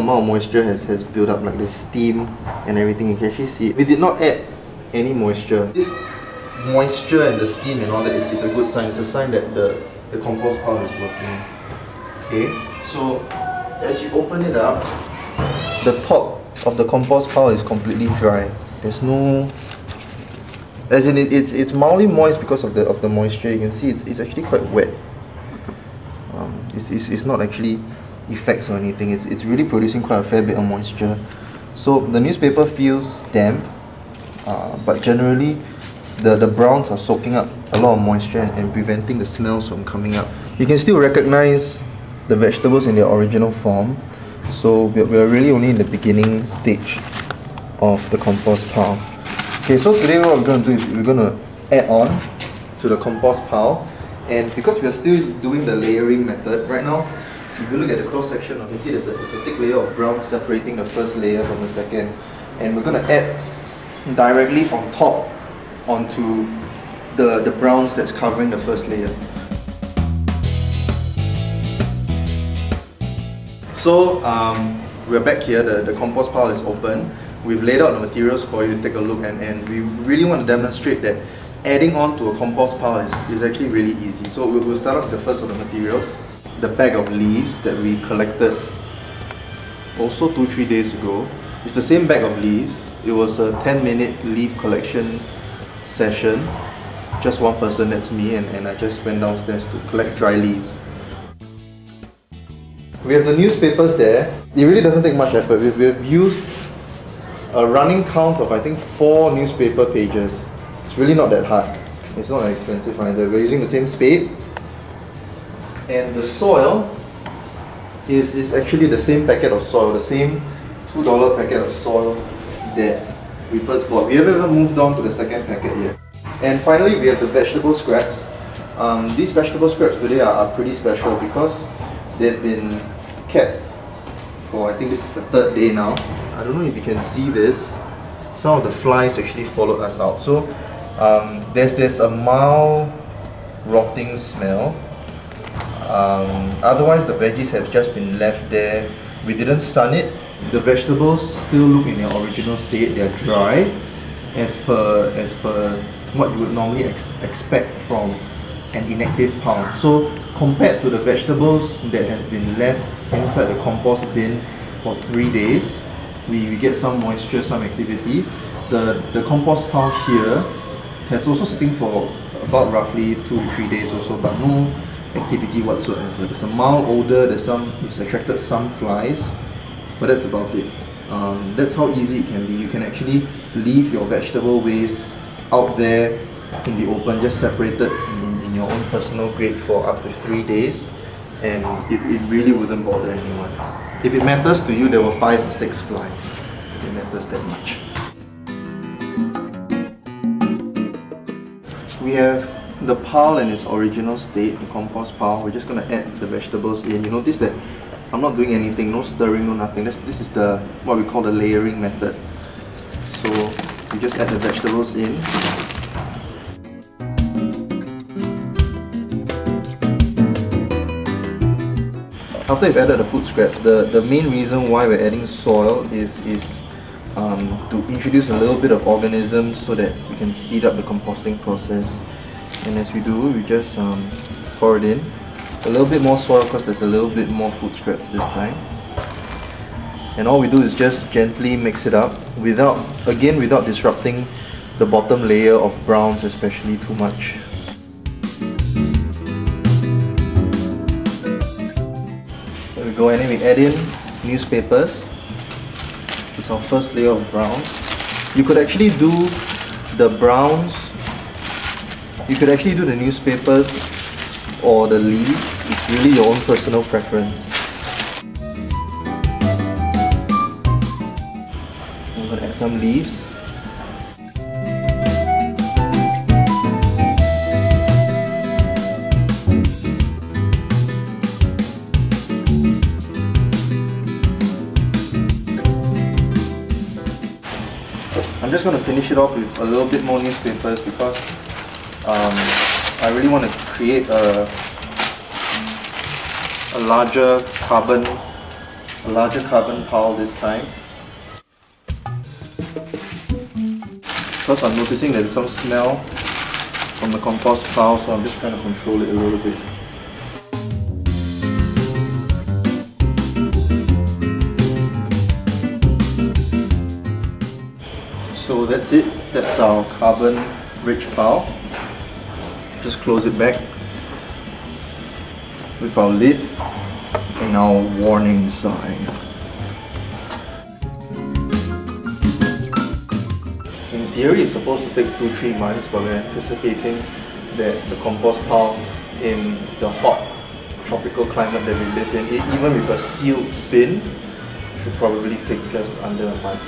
amount of moisture has built up, like the steam and everything. You can actually see it. We did not add any moisture. This moisture and the steam and all that is a good sign. It's a sign that the compost pile is working. Okay, so as you open it up, the top of the compost pile is completely dry. There's no, as in it's mildly moist because of the moisture. You can see it's actually quite wet. It's not actually effects or anything. It's really producing quite a fair bit of moisture. So the newspaper feels damp, but generally the browns are soaking up a lot of moisture and preventing the smells from coming up. You can still recognize the vegetables in their original form. So we're really only in the beginning stage of the compost pile. Okay, so today what we're going to do is we're going to add on to the compost pile. And because we're still doing the layering method, right now, if you look at the cross section, you can see there's a thick layer of brown separating the first layer from the second. And we're going to add directly on top onto the browns that's covering the first layer. So we're back here, the compost pile is open. We've laid out the materials for you to take a look, and we really want to demonstrate that adding on to a compost pile is actually really easy. So we'll start off with the first of the materials, the bag of leaves that we collected also 2-3 days ago. It's the same bag of leaves. It was a 10-minute leaf collection session. Just one person, that's me, and I just went downstairs to collect dry leaves. We have the newspapers there. It really doesn't take much effort. We've used a running count of I think 4 newspaper pages. It's really not that hard. It's not that expensive either. We're using the same spade. And the soil is actually the same packet of soil, the same $2 packet of soil that we first bought. We haven't even moved on to the second packet yet. And finally, we have the vegetable scraps. These vegetable scraps today are pretty special because they've been kept for, I think this is the 3rd day now. I don't know if you can see this. Some of the flies actually followed us out. So there's a mild rotting smell. Otherwise the veggies have just been left there. We didn't sun it. The vegetables still look in their original state. They're dry as per what you would normally expect from an inactive pile. So compared to the vegetables that have been left inside the compost bin for 3 days, we get some moisture, some activity. The compost pile here has also sitting for about roughly 2 to 3 days or so, but no activity whatsoever. There's a mild odor, it's attracted some flies, but that's about it. That's how easy it can be. You can actually leave your vegetable waste out there in the open, just separated in your own personal grate for up to 3 days, and it really wouldn't bother anyone. If it matters to you, there were 5 or 6 flies. If it matters that much. We have the pile in its original state, the compost pile. We're just going to add the vegetables in. You notice that I'm not doing anything, no stirring, no nothing. This is what we call the layering method. So we just add the vegetables in. After you've added the food scraps, the main reason why we're adding soil is to introduce a little bit of organisms so that we can speed up the composting process. And as we do, we just pour it in. A little bit more soil because there's a little bit more food scraps this time. And all we do is just gently mix it up without disrupting the bottom layer of browns especially too much. There we go, and then we add in newspapers. It's our first layer of browns. You could actually do the browns, you could actually do the newspapers or the leaves. It's really your own personal preference. I'm going to add some leaves. I'm just going to finish it off with a little bit more newspapers because I really want to create a larger carbon a larger carbon pile this time. Because I'm noticing there's some smell from the compost pile, so I'm just trying to control it a little bit. So that's it, that's our carbon rich pile. Just close it back with our lid and our warning sign. In theory it's supposed to take 2-3 months, but we're anticipating that the compost pile in the hot tropical climate that we live in, even with a sealed bin, should probably take just under a month.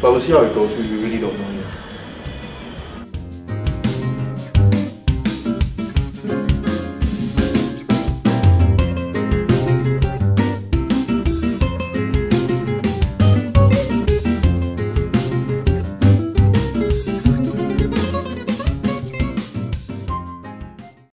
But we'll see how it goes, we really don't know yet.